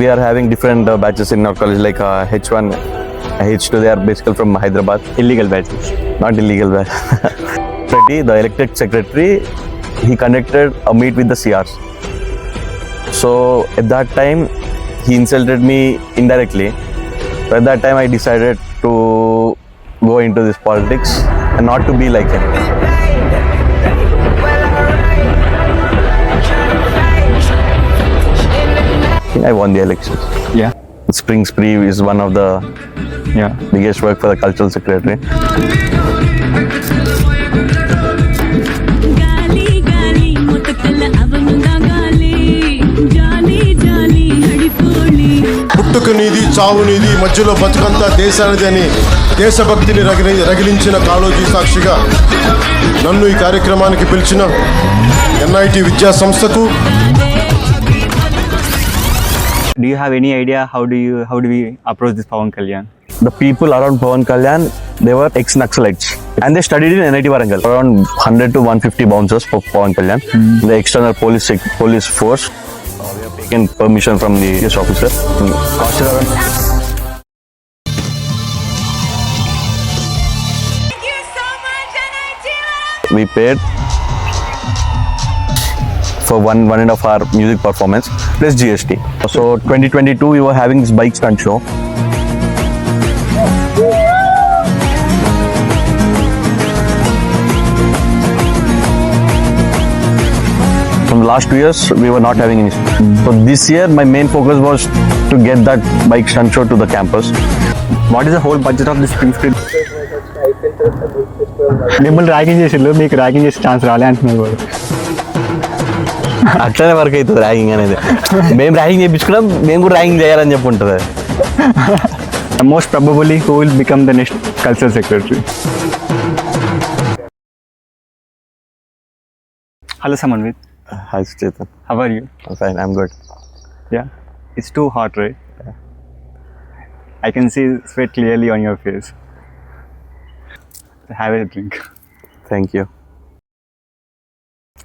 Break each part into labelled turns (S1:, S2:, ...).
S1: We are having different batches in our college, like H1, H2. They are basically from Hyderabad.
S2: Illegal batches.
S1: Not illegal batch. Reddy, the elected secretary, he conducted a meet with the CRs. So at that time, he insulted me indirectly. So at that time, I decided to go into this politics and not to be like him. I won the elections.
S2: Yeah.
S1: Spring Spree is one of the biggest work for the cultural secretary.
S3: పుట్టుక నీది చావు నీది మధ్యలో బతుకంతా దేశానిది అని దేశభక్తిని రగిలించిన కాళోజీ సాక్షిగా నన్ను ఈ కార్యక్రమానికి పిలిచిన NIT విద్యా సంస్థకు.
S2: Do you have any idea how do we approach this Pawan Kalyan?
S1: The people around Pawan Kalyan, they were ex-Naxalites and they studied in NIT Warangal. Around 100 to 150 bouncers for Pawan Kalyan. The external police force. We have taken permission from the police officer.
S4: Thank you so much, NITW!
S1: We paid for one and a half hour music performance plus GST. So 2022 we were having this bike stunt show. From the last 2 years we were not having any. So this year my main focus was to get that bike stunt show to the campus.
S2: What is the whole budget of this Spring Spree? మిమ్మల్ని ragging చేసిళ్ళు, మీకు ragging చేసే chance రాలే అంటున్నారు వాళ్ళు.
S1: అట్లనే work అవుతుంది ragging అనేది. మేము ర్యాగింగ్ చేయించుకున్నాం, మేము కూడా ర్యాగింగ్ చేయాలని చెప్పి ఉంటుంది.
S2: Most probably who will become the next cultural secretary? Hello Samanvith.
S1: Hi Chetan.
S2: How are you?
S1: I'm fine, I'm good.
S2: Yeah. It's too hot, right? Yeah. I can see sweat clearly on your face. Have a drink.
S1: Thank you.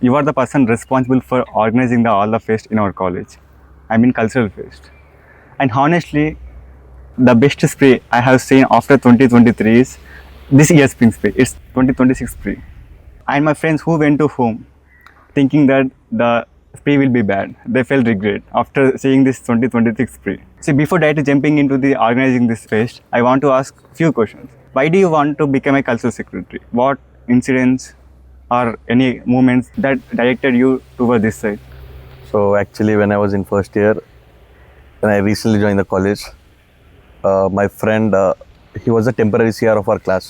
S2: You are the person responsible for organizing all the fest in our college. I mean cultural fest. And honestly, the best spree I have seen after 2023 is this year's Spring Spree. It's 2026 spree. And my friends who went to home thinking that the spree will be bad, they felt regret after seeing this 2026 spree. See, before directly jumping into the organizing this fest, I want to ask few questions. Why do you want to become a cultural secretary? What incidents or any moments that directed you toward this side?
S1: So actually when I was in first year, when I recently joined the college, my friend, he was a temporary CR of our class.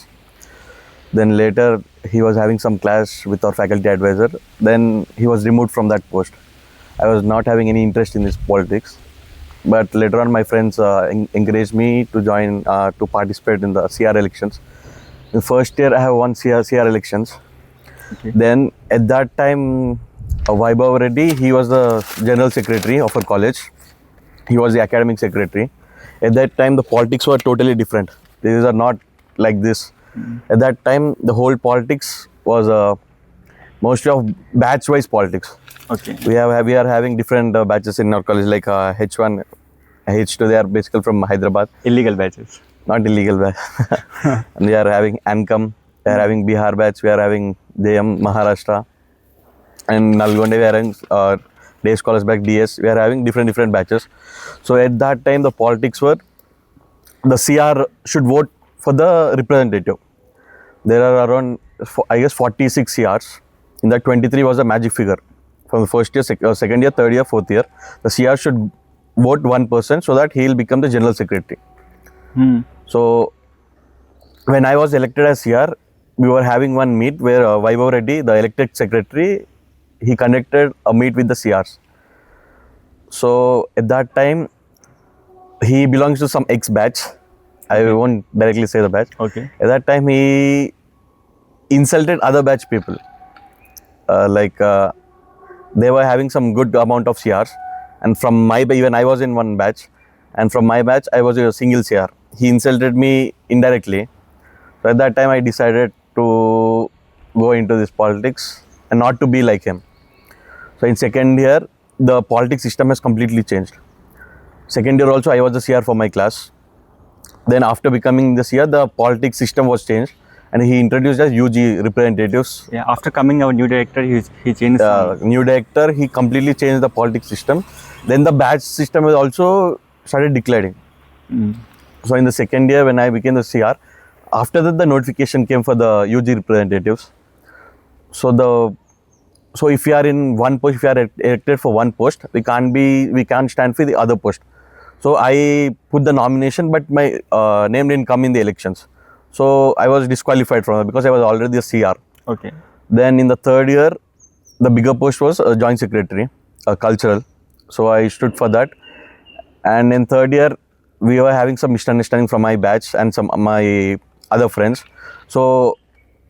S1: Then later he was having some clash with our faculty advisor. Then he was removed from that post. I was not having any interest in this politics. But later on my friends encouraged me to join, to participate in the CR elections. In first year I have won CR elections. Okay. Then at that time, Reddy, he was the general secretary of our college. He was the academic secretary. At that time, the politics were totally different. These are not like this. At that time, the whole politics was mostly of batch-wise politics.
S2: Okay.
S1: We are having different batches in our college, like H1, H2. They are basically from Hyderabad.
S2: Illegal batches.
S1: Not illegal batch. And we are having ANCOM. We are having Bihar batch. We are having JM Maharashtra. And Nalgonda we are having Day Scholars back DS. We are having different batches. So at that time the politics were the CR should vote for the representative. There are around I guess 46 CRs. In that 23 was a magic figure. From the first year, second year, third year, fourth year, the CR should vote one person so that he will become the general secretary. So when I was elected as CR, we were having one meet where Reddy, the elected secretary, he conducted a meet with the CRs. So at that time, he belongs to some ex-batch. I won't directly say the batch.
S2: Okay.
S1: At that time, he insulted other batch people. They were having some good amount of CRs. And from my, even I was in one batch. And from my batch, I was a single CR. He insulted me indirectly. So at that time, I decided to go into this politics and not to be like him. So in second year, the politics system has completely changed. Second year also I was the CR for my class. Then after becoming the CR, the politics system was changed, and he introduced as UG representatives.
S2: Yeah, after coming our new director, he changed some.
S1: New director, he completely changed the politics system. Then the batch system was also started declining. So in the second year when I became the CR, after that the notification came for the UG representatives. So if you are in one post, if you are elected for one post, we can't stand for the other post. So I put the nomination, but my name didn't come in the elections. So I was disqualified from it because I was already a CR.
S2: Okay.
S1: Then in the third year, the bigger post was joint secretary, cultural. So I stood for that. And in third year, we were having some misunderstanding from my batch and some my other friends. So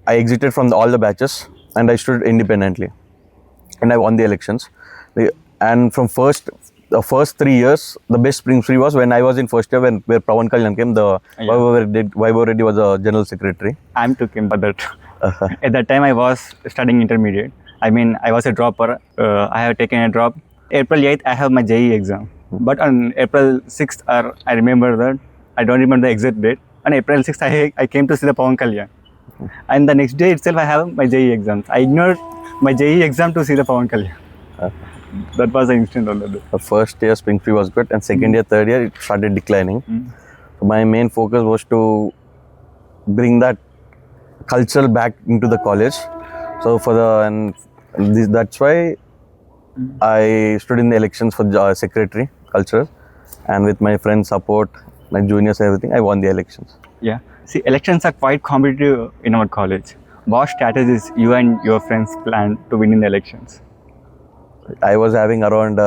S1: I exited from all the batches and I stood independently. And I won the elections. And from the first 3 years, the best spring free was when I was in first year where Pawan Kalyan came. Vaibhav Reddy was the general secretary.
S2: I'm took him for that. At that time, I was studying intermediate. I mean, I was a dropper. I have taken a drop. April 8th, I have my JE exam. But on April 6th, I remember that. I don't remember the exact date. On April 6th, I came to see the Pawan Kalyan. And the next day itself, I have my JE exams. I ignored my JE exam to see the Pawan Kalyan. That was the instant on that day.
S1: The first year spring free was good, and second year, third year, it started declining. So my main focus was to bring that culture back into the college. So that's why I stood in the elections for secretary culture, and with my friends' support, my juniors, everything, I won the elections.
S2: Yeah. See, elections are quite competitive in our college. What strategies you and your friends planned to win in the elections?
S1: I was having around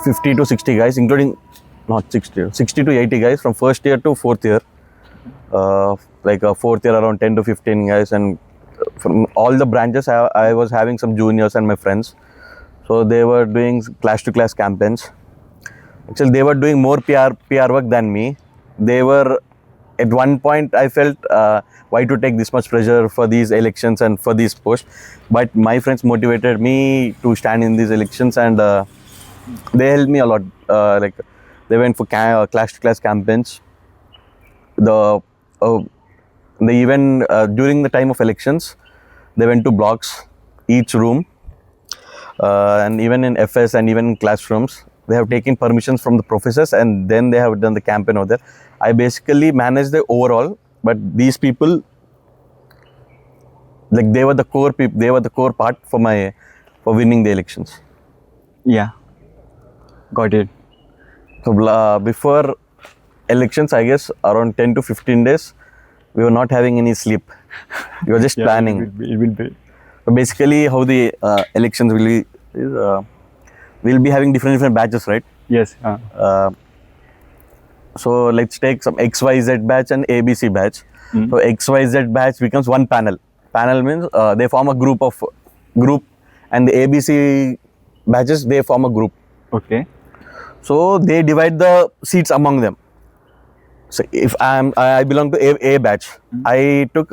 S1: 50 to 60 guys, including not 60 to 80 guys from first year to fourth year. Fourth year around 10 to 15 guys, and from all the branches I was having some juniors and my friends. So they were doing class to class campaigns. Actually, they were doing more PR work than me. They were, at one point I felt why to take this much pressure for these elections and for these posts, but my friends motivated me to stand in these elections, and they helped me a lot. They went for class to class campaigns. Even during the time of elections, they went to blocks, each room, and even in FS and even in classrooms, they have taken permissions from the professors, and then they have done the campaign over there. I basically managed the overall, but these people, they were the core people. They were the core part for winning the elections.
S2: Yeah, got it.
S1: So before elections, I guess around 10 to 15 days, we were not having any sleep. We were just planning.
S2: It will be.
S1: So basically, how the elections will be is we'll be having different batches, right?
S2: Yes.
S1: So let's take some XYZ batch and ABC batch. So XYZ batch becomes one panel. Panel means they form a group, and the ABC batches, they form a group.
S2: Okay.
S1: So they divide the seats among them. So if I belong to A batch, I took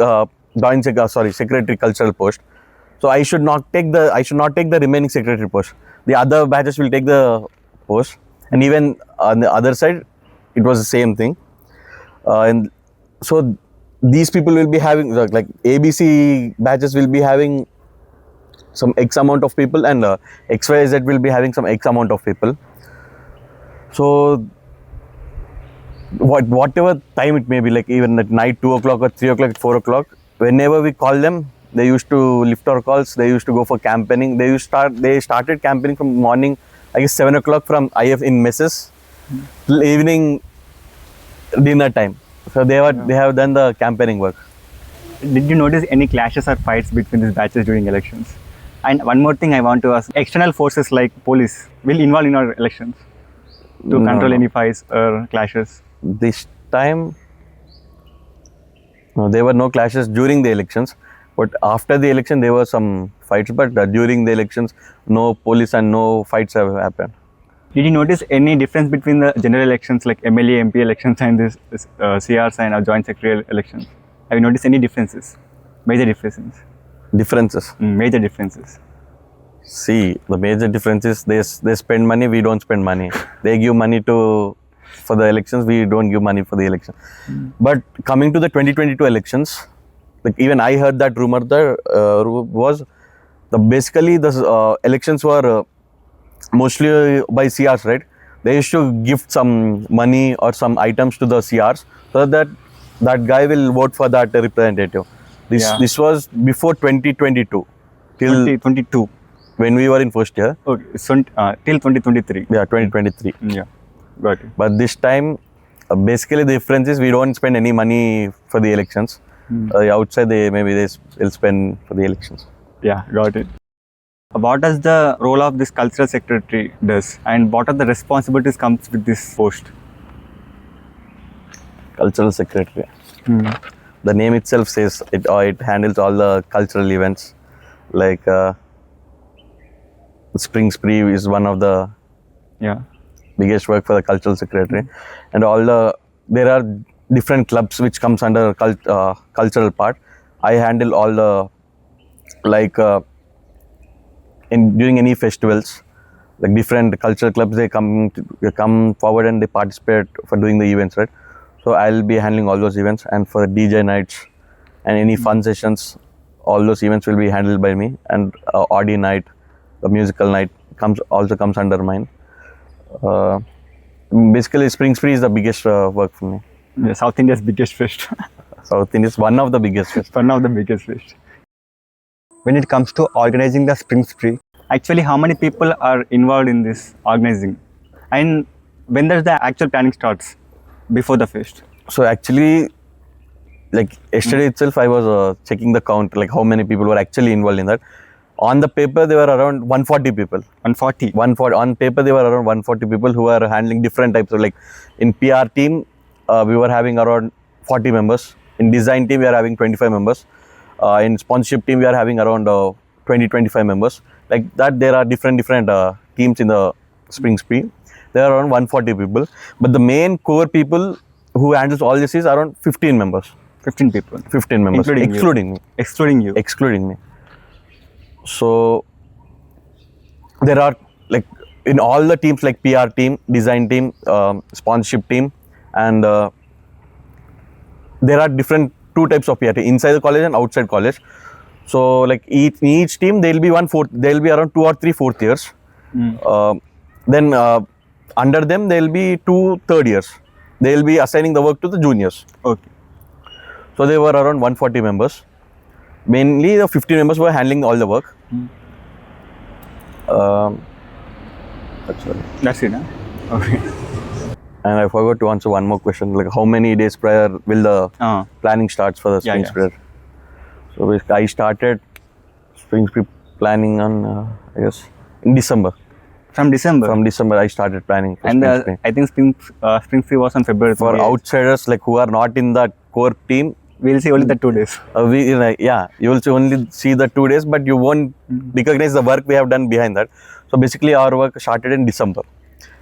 S1: secretary cultural post. So I should not take the remaining secretary post. The other batches will take the post, and even on the other side, it was the same thing. And so these people will be having like ABC batches will be having some X amount of people, and XYZ will be having some X amount of people. So whatever time it may be, like even at night, 2 o'clock or 3 o'clock, 4 o'clock, whenever we call them, they used to lift our calls. They used to go for campaigning. They started campaigning from morning, I guess 7 o'clock from IF in messes, till evening dinner time. So they have done the campaigning work.
S2: Did you notice any clashes or fights between these batches during elections? And one more thing I want to ask: external forces like police will involve in our elections to control any fights or clashes?
S1: This time, no, there were no clashes during the elections. But after the election, there were some fights. But during the elections, no police and no fights have happened.
S2: Did you notice any difference between the general elections like MLA, MP elections and this CRs and joint secretarial elections? Have you noticed any differences? Major differences?
S1: Differences?
S2: Major differences.
S1: See, the major difference is they spend money, we don't spend money. They give money for the elections, we don't give money for the election. But coming to the 2022 elections, like even I heard that rumor that was basically the elections were mostly by CRs, right? They used to gift some money or some items to the CRs so that that guy will vote for that representative. This was before 2022 till
S2: 2022.
S1: when we were in first year.
S2: Okay, so till 2023.
S1: Yeah, 2023.
S2: Yeah, got it.
S1: But this time, basically the difference is we don't spend any money for the elections. Outside, they'll spend for the elections.
S2: Yeah, got it. What does the role of this cultural secretary does, and what are the responsibilities comes with this post?
S1: Cultural secretary. The name itself says it handles all the cultural events. Like Spring Spree is one of the biggest work for the cultural secretary, and there are different clubs which comes under cultural part. I handle all the during any festivals, like different cultural clubs, they come forward and they participate for doing the events, right? So I'll be handling all those events, and for DJ nights and any fun sessions, all those events will be handled by me. And Audi night, the musical night comes under mine. Basically, Spring Spree is the biggest work for me.
S2: Yeah, South India's biggest fest.
S1: South India is one of the biggest fest.
S2: One of the biggest fest. When it comes to organizing the Spring Spree, actually how many people are involved in this organizing? And when does the actual planning starts before the fest?
S1: So actually, like yesterday itself, I was checking the count, like how many people were actually involved in that. On the paper, there were around 140 people.
S2: 140?
S1: 140. On paper, there were around 140 people who are handling different types of, like in PR team, we were having around 40 members. In design team, we are having 25 members. In sponsorship team, we are having around 20-25 members. Like that, there are different teams in the Spring Spree. There are around 140 people. But the main core people who handles all this is around 15 members.
S2: 15 people?
S1: 15 members. Excluding me.
S2: Excluding you?
S1: Excluding me. So, there are like in all the teams like PR team, design team, sponsorship team, and there are different two types of PR team, inside the college and outside college. So like each team there will be around 2 or 3 fourth years. Then under them there will be 2 third years. They will be assigning the work to the juniors.
S2: Okay.
S1: So they were around 140 members. Mainly the 50 members were handling all the work.
S2: That's it, huh? Okay.
S1: And I forgot to answer one more question, like how many days prior will the planning starts for the Spring Spree? So basically I started Spring Spree planning on, I guess, in December.
S2: From December? From
S1: December I started planning for
S2: Spring Spree. I think Spring Spree was on February.
S1: For outsiders like who are not in that core team,
S2: we'll see only the 2 days.
S1: You will only see the 2 days, but you won't recognize the work we have done behind that. So basically our work started in December.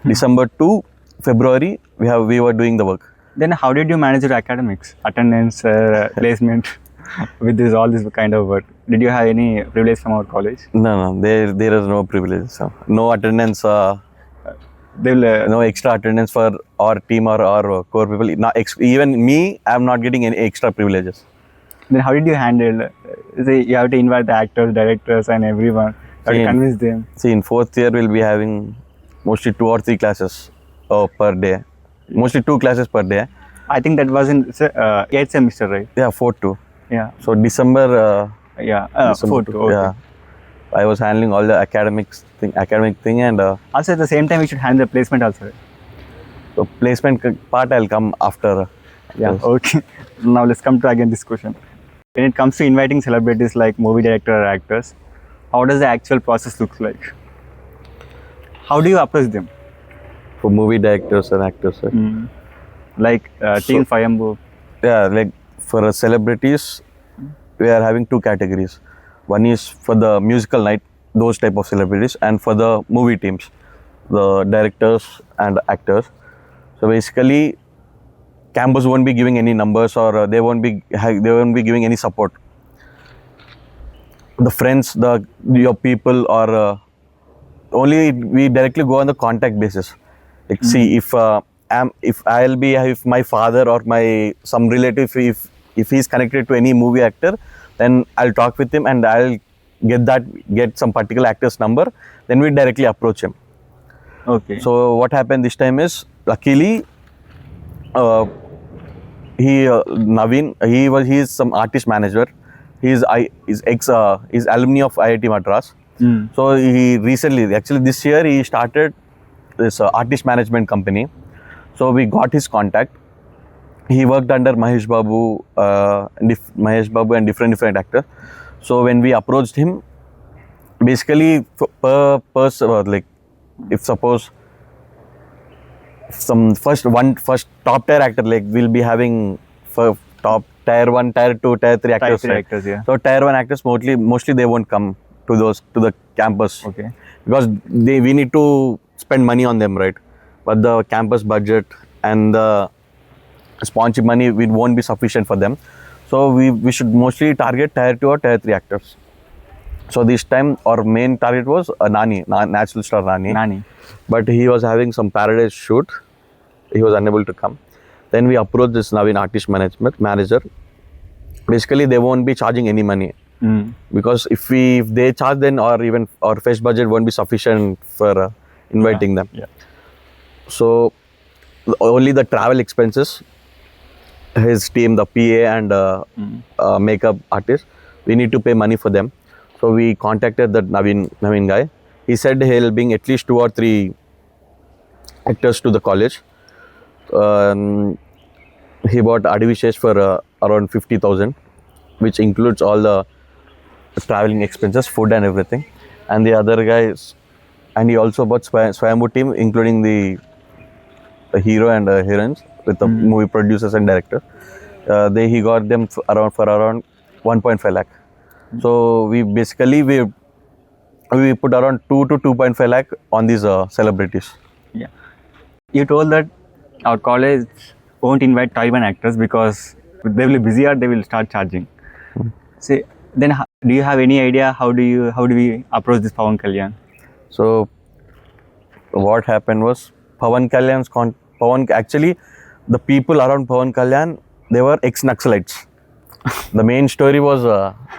S1: December to February, we were doing the work.
S2: Then how did you manage your academics, attendance, placement with all this kind of work? Did you have any privilege from our college?
S1: No, there is no privilege. So no attendance. No extra attendance for our team or our core people. Even me, I am not getting any extra privileges.
S2: Then how did you handle? You have to invite the actors, directors, and everyone. You have to convince them.
S1: See, in 4th year, we'll be having mostly 2 or 3 classes per day. Mostly 2 classes per day.
S2: I think that was in 8th semester, right?
S1: Yeah, 4th too.
S2: Yeah.
S1: So December.
S2: December 4th. Okay.
S1: Yeah. I was handling all the academic thing, and
S2: also at the same time we should handle the placement also. Right?
S1: So placement part I'll come after.
S2: Yeah. Okay. Now let's come to again this question. When it comes to inviting celebrities like movie director or actors, how does the actual process look like? How do you approach them?
S1: For movie directors and actors, right?
S2: Like Team Fayambu.
S1: Yeah, like for celebrities, we are having 2 categories. One is for the musical night, those type of celebrities, and for the movie teams, the directors and actors. So basically, campus won't be giving any numbers, or they won't be giving any support. the friends, your people, or only we directly go on the contact basis. Like, see, if my father or my some relative, if he's connected to any movie actor, then I'll talk with him and I'll get some particular actor's number. Then we directly approach him.
S2: Okay.
S1: So what happened this time is, luckily, Naveen, he is some artist manager. He's alumni of IIT Madras. So he recently, actually this year, he started this artist management company. So we got his contact. He worked under Mahesh Babu and different actors. So when we approached him, basically per person, like, if suppose some first top tier actor, like, we'll be having for top tier 1, tier 2, tier 3 actors.
S2: Tier 3
S1: right?
S2: actors, yeah.
S1: So tier 1 actors mostly they won't come to the campus.
S2: Okay.
S1: Because we need to spend money on them, right? But the campus budget and the sponsorship money, it won't be sufficient for them. So we should mostly target tier 2 or tier 3 actors. So this time our main target was Nani, natural star Nani. But he was having some Paradise shoot. He was unable to come. Then we approached this Naveen artist manager. Basically, they won't be charging any money. Because if they charge, then even our fest budget won't be sufficient for inviting them.
S2: Yeah.
S1: So only the travel expenses, his team, the PA and makeup artist, we need to pay money for them. So we contacted the Naveen guy. He said he'll bring at least 2 or 3 actors to the college. He bought Adivishesh for around 50,000, which includes all the traveling expenses, food and everything. And the other guys, and he also bought Swayambhu team, including the hero and heroines, with the movie producers and director. He got them for around 1.5 lakh. So we basically we put around 2 to 2.5 lakh on these celebrities.
S2: Yeah. You told that our college won't invite Taliban actors because they will be busy or they will start charging. So then, do you have any idea how do we approach this Pawan Kalyan?
S1: So what happened was, actually, the people around Pawan Kalyan, they were ex-Naxalites. The main story was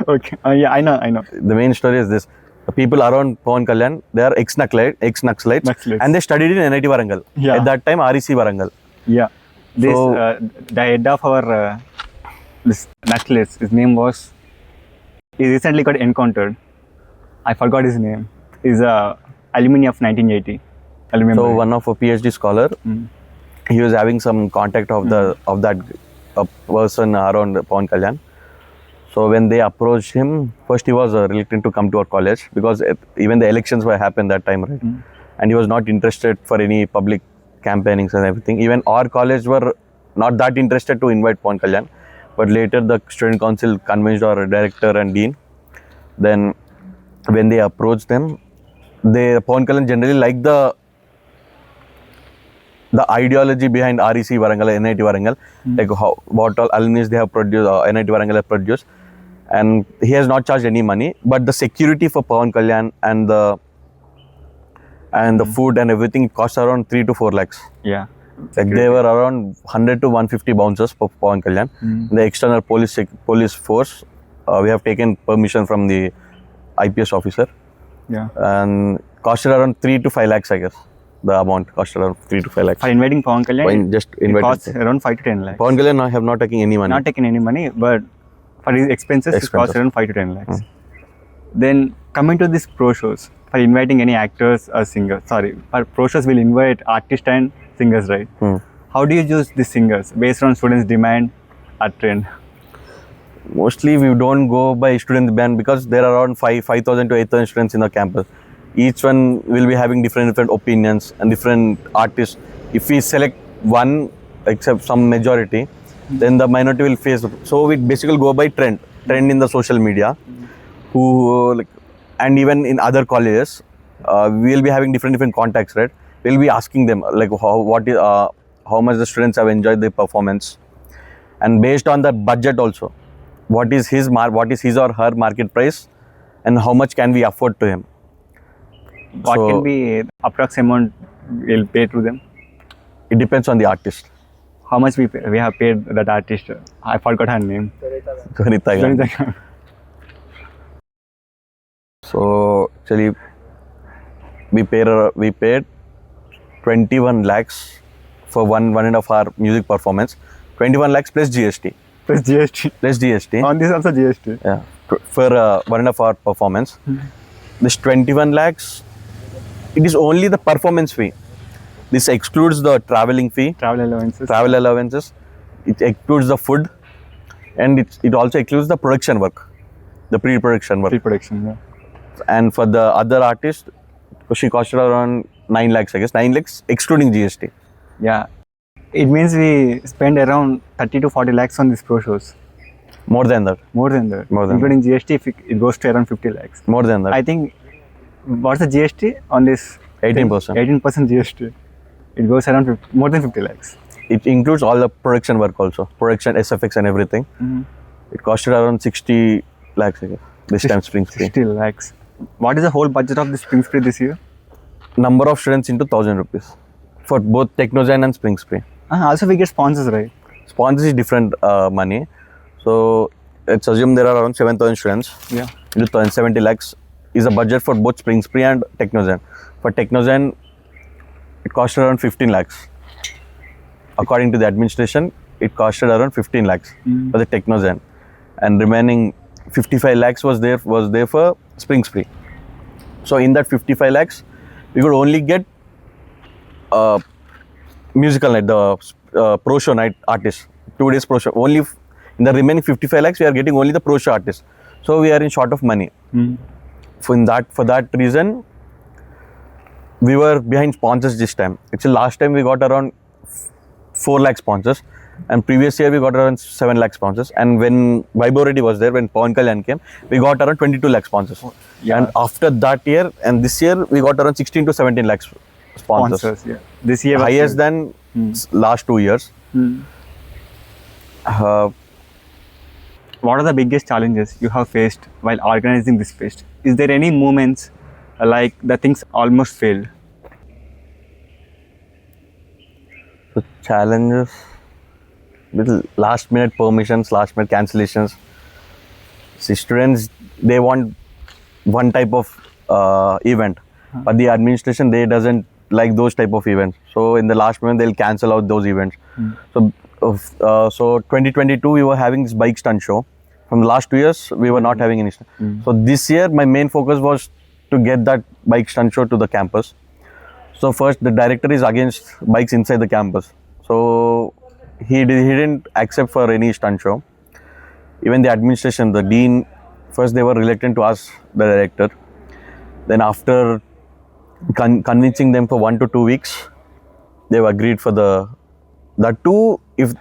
S2: Okay. Yeah, I know.
S1: the main story is this: the people around Pawan Kalyan, they are ex-Naxalites,
S2: Naxalites.
S1: and they studied in NIT Warangal.
S2: Yeah.
S1: At that time, REC Warangal.
S2: Yeah. This
S1: So-
S2: the head of our this Naxalites, his name was. He recently got encountered. I forgot his name. He's a alumni of 1980. I remember.
S1: So
S2: it.
S1: one of a PhD scholar, he was having some contact of that person around Pawan Kalyan. So when they approached him, first he was reluctant to come to our college because even the elections were happened that time, right? And he was not interested for any public campaignings and everything. Even our college were not that interested to invite Pawan Kalyan. But later the student council convinced our director and dean. Then when they approached them, Pawan Kalyan generally liked the ideology behind REC Warangal, NIT Warangal, like what all alumni they have produced, NIT Warangal have produced. And he has not charged any money, but the security for Pawan Kalyan and the food and everything cost around 3 to 4 lakhs.
S2: Yeah.
S1: Like they were around 100 to 150 bouncers for Pawan Kalyan. The external police force, we have taken permission from the IPS officer,
S2: Yeah.
S1: and costed around 3 to 5 lakhs, I guess. The amount costed around 3 to 5 lakhs.
S2: For inviting Pawan Kalyan,
S1: Just
S2: it
S1: invited.
S2: costs around 5 to 10 lakhs.
S1: Pawan Kalyan have not taken any money.
S2: Not taking any money, but for his expenses, it costs around 5 to 10 lakhs. Then coming to these pro shows, for inviting any actors or singers, for pro shows will invite artists and singers, right? How do you choose these singers based on students' demand or trend?
S1: Mostly we don't go by student band because there are around 5,000 to 8,000 students in the campus. Each one will be having different opinions and different artists. If we select one, except some majority, then the minority will face. So we basically go by trend in the social media. And even in other colleges, we will be having different contacts, right? We'll be asking them like how much the students have enjoyed the performance, and based on the budget also, what is his or her market price, and how much can we afford to him.
S2: What
S1: So-
S2: can be approx amount we'll pay to them?
S1: It depends on the artist.
S2: How much we have paid that artist? I forgot her name.
S1: Sunita Gandhi. So actually, we paid 21 lakhs for one and a half hour music performance. 21 lakhs plus GST.
S2: Plus GST.
S1: Plus GST.
S2: On this also GST.
S1: Yeah. For one and a half hour performance. This 21 lakhs, it is only the performance fee. This excludes the traveling fee,
S2: Travel allowances.
S1: travel allowances. It excludes the food, and it also includes the production work, the pre-production work.
S2: Pre-production. Yeah.
S1: And for the other artist, she costed around 9 lakhs, I guess. 9 lakhs excluding GST.
S2: Yeah. It means we spend around 30 to 40 lakhs on these pro shows.
S1: More than that.
S2: More than that.
S1: More than
S2: including GST, if it goes to around 50 lakhs.
S1: More than that.
S2: I think, what's the GST on this?
S1: 18%.
S2: 18% GST. It goes around more than 50 lakhs.
S1: It includes all the production work also. Production, SFX and everything. It costed around 60 lakhs, I guess. This time Spring Spree.
S2: 60 lakhs. What is the whole budget of the Spring Spree this year?
S1: Number of students into 1,000 rupees. For both Technozen and Spring Spree.
S2: Also we get sponsors, right?
S1: Sponsors is different money. So let's assume there are around 7,000 students.
S2: Yeah.
S1: Into 70 lakhs is a budget for both Spring Spree and Technozen. For Technozen, it costed around 15 lakhs. According to the administration, it costed around 15 lakhs for the Technozen, and remaining 55 lakhs was there for Spring Spree. So in that 55 lakhs, we could only get musical night, the pro show night artist, 2 days pro show. Only in the remaining 55 lakhs, we are getting only the pro show artist. So we are in short of money. For that reason, we were behind sponsors this time. Actually, last time we got around 4 lakh sponsors, and previous year we got around 7 lakh sponsors. And when Reddy was there, when Pawan Kalyan came, we got around 22 lakh sponsors.
S2: Yeah.
S1: And after that year and this year, we got around 16 to 17 lakh sponsors.
S2: Yeah. This year was
S1: Highest than last 2 years.
S2: What are the biggest challenges you have faced while organizing this fest? Is there any moments like the things almost failed?
S1: The challenges with last minute permissions, last minute cancellations. See, students, they want one type of event, but the administration, they doesn't like those type of events. So in the last minute, they'll cancel out those events. So 2022, we were having this bike stunt show. From the last 2 years, we were not having any stunt. So this year, my main focus was to get that bike stunt show to the campus. So first, the director is against bikes inside the campus. So he didn't accept for any stunt show. Even the administration, the dean, first they were reluctant to ask the director. Then after convincing them for 1 to 2 weeks, they've agreed for that too. If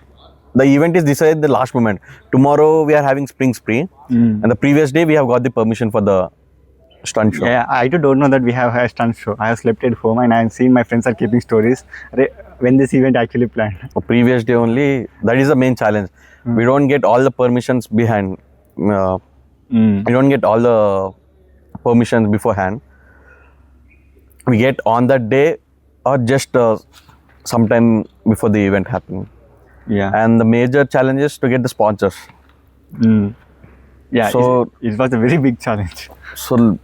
S1: the event is decided the last moment, tomorrow we are having Spring Spree, and the previous day we have got the permission for the stunt show.
S2: Yeah, I too don't know that we have a stunt show. I have slept at home and I have seen my friends are keeping stories when this event actually planned.
S1: The previous day only, that is the main challenge. We don't get all the permissions behind. We don't get all the permissions beforehand. We get on that day or just sometime before the event happening.
S2: Yeah.
S1: And the major challenge is to get the sponsors.
S2: Yeah,
S1: So-
S2: it was a very big challenge.
S1: So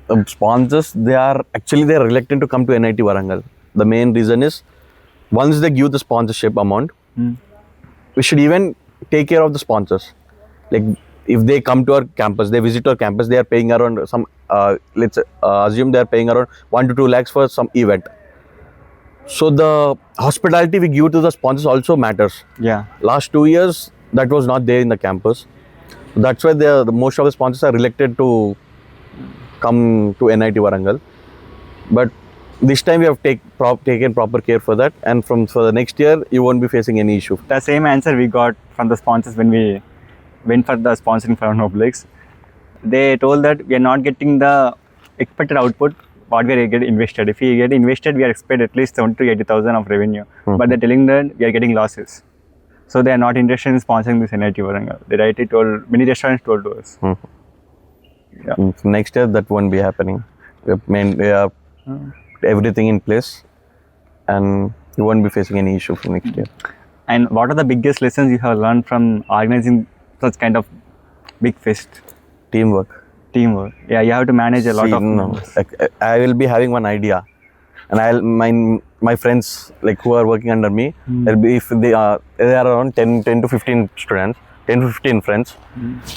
S1: the sponsors, they are reluctant to come to NIT Warangal. The main reason is once they give the sponsorship amount, we should even take care of the sponsors. Like if they come to our campus, they visit our campus, they are paying around some, let's assume they are paying around 1 to 2 lakhs for some event. So the hospitality we give to the sponsors also matters.
S2: Yeah.
S1: Last 2 years, that was not there in the campus. That's why the most of the sponsors are reluctant to come to NIT Warangal. But this time we have taken proper care for that, and for the next year, you won't be facing any issue.
S2: The same answer we got from the sponsors when we went for the sponsoring for Noblix. They told that we are not getting the expected output what we are getting invested. If we get invested, we are expected at least 70 to 80,000 of revenue. But they're telling that we are getting losses. So they are not interested in sponsoring this NIT Warangal. They rightly told, many restaurants told to us.
S1: Next year that won't be happening. We have everything in place, and you won't be facing any issue for next year.
S2: And what are the biggest lessons you have learned from organizing such kind of big fest?
S1: Teamwork.
S2: Teamwork. Yeah, you have to manage a lot of members.
S1: Like, I will be having one idea, and my friends like who are working under me, they'll be, if they are around 10 to 15 students, 10 to 15 friends,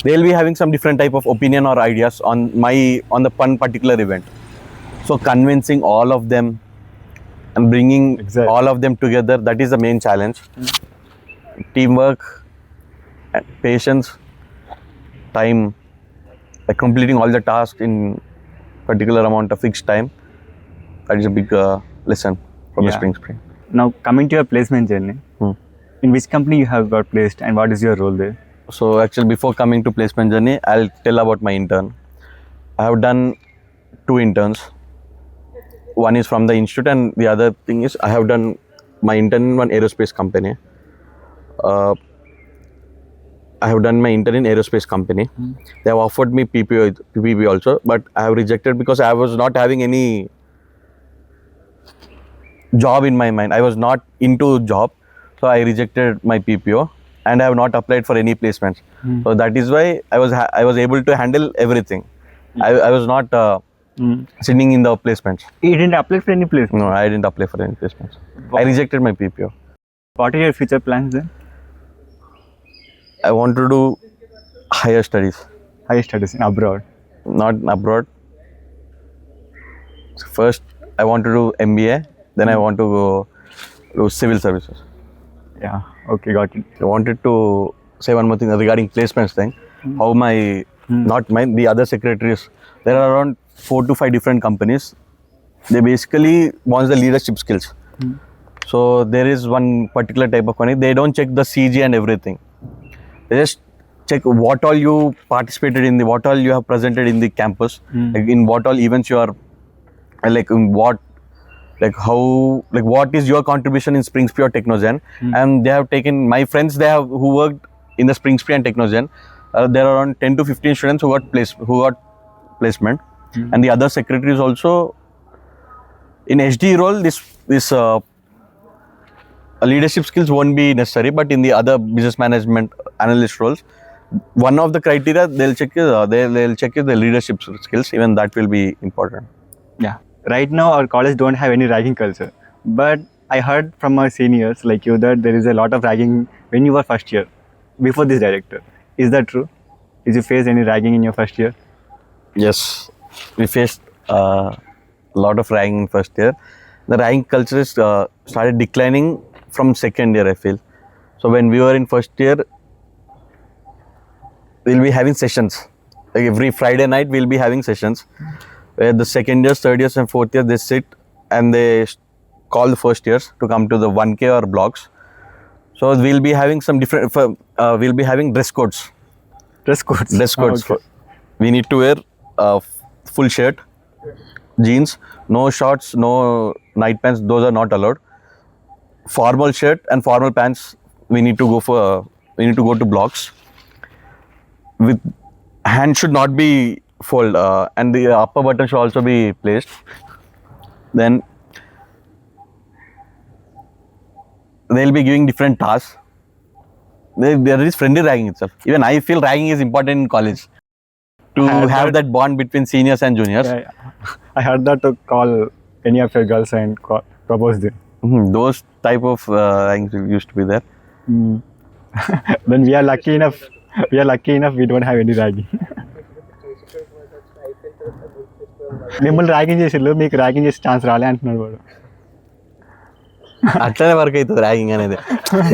S1: they'll be having some different type of opinion or ideas on the one particular event. So convincing all of them and bringing
S2: Exactly.
S1: all of them together, that is the main challenge. Teamwork, and patience, time, like completing all the tasks in particular amount of fixed time. That is a big lesson from the
S2: Yeah.
S1: spring.
S2: Now, coming to your placement journey, in which company you have got placed and what is your role there?
S1: So actually, before coming to placement journey, I'll tell about my intern. I have done 2 interns. One is from the institute, and the other thing is I have done my intern in one aerospace company. I have done my intern in aerospace company. They have offered me PPP also, but I have rejected because I was not having any job in my mind. I was not into job, so I rejected my PPO, and I have not applied for any placements. So that is why I was able to handle everything. I was not sitting in the placements.
S2: You didn't apply for any place.
S1: No, I didn't apply for any placements. I rejected my PPO.
S2: What are your future plans then?
S1: I want to do higher studies,
S2: Higher studies in abroad.
S1: not abroad. First, I want to do MBA. Then I want to go to civil services.
S2: Yeah. Okay, got it.
S1: I wanted to say one more thing regarding placements thing. How not mine, the other secretaries, there are around 4 to 5 different companies. They basically want the leadership skills. So there is one particular type of company, they don't check the CG and everything. They just check what all you participated in, what all you have presented in the campus, like in what all events you are, like in what, like how, like what is your contribution in Spring Spree or Technogen. And they have taken, my friends, who worked in the Spring Spree and Technogen, there are around 10 to 15 students who got placement. And the other secretaries also, in HD role, this leadership skills won't be necessary, but in the other business management analyst roles, one of the criteria they'll check is the leadership skills. Even that will be important.
S2: Yeah. Right now, our college don't have any ragging culture. But I heard from our seniors like you that there is a lot of ragging when you were first year, before this director. Is that true? Did you face any ragging in your first year?
S1: Yes, we faced a lot of ragging in first year. The ragging culture is started declining from second year, I feel. So when we were in first year, we'll be having sessions. Like every Friday night, we'll be having sessions where the second years, third years, and fourth year they sit and they call the first years to come to the 1K or blocks. So we'll be having some different. We'll be having dress codes.
S2: Dress codes.
S1: Dress codes.
S2: Okay.
S1: We need to wear full shirt, jeans, no shorts, no night pants. Those are not allowed. Formal shirt and formal pants. We need to go to blocks. With hand should not be fold, and the upper button should also be placed. Then they'll be giving different tasks. There is friendly ragging itself. Even I feel ragging is important in college to have that bond between seniors and juniors.
S2: Yeah. I heard that to call any of your girls and propose them.
S1: Those type of raggings used to be there.
S2: Then we are lucky enough. We don't have any ragging. మిమ్మల్ని ragging చేసిళ్ళు మీకు ragging చేసే chance రాలే అంటున్నాడు వాడు.
S1: అట్లనే work అవుతుంది ragging అనేది.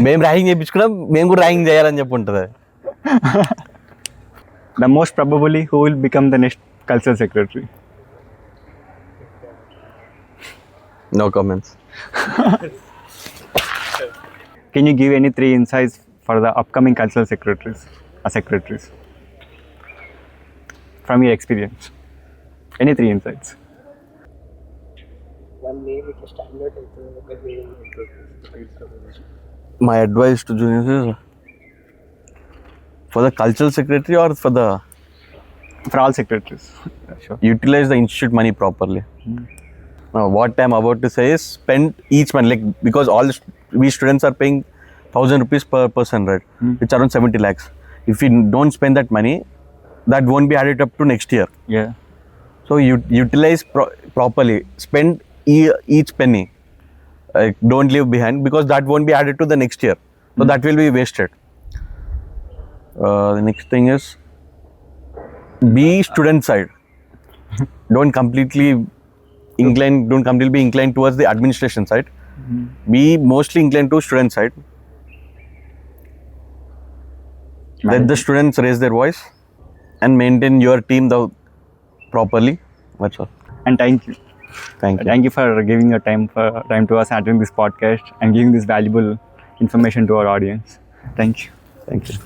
S1: మేము ర్యాగింగ్ చేయించుకున్నాం, మేము కూడా ర్యాగింగ్ చేయాలని చెప్పి ఉంటుంది.
S2: The most probably who will become the next cultural secretary?
S1: No comments.
S2: Can you give any 3 insights for the upcoming cultural secretaries from your experience? Any 3 insights?
S1: My advice to juniors is for the cultural secretary or for the
S2: For all secretaries. Sure.
S1: Utilize the institute money properly. Now, what I'm about to say is spend each month, like, because we students are paying 1,000 rupees per person, right? It's around 70 lakhs. If we don't spend that money, that won't be added up to next year.
S2: Yeah.
S1: So you utilize properly. Spend each penny. Don't leave behind, because that won't be added to the next year. So that will be wasted. The next thing is be student side. Don't completely be inclined towards the administration side. Be mostly inclined to student side. Let the students raise their voice and maintain your team properly. That's all.
S2: And thank you.
S1: Thank you.
S2: Thank you for giving your time to us and doing this podcast and giving this valuable information to our audience. Thank you.
S1: Thank you.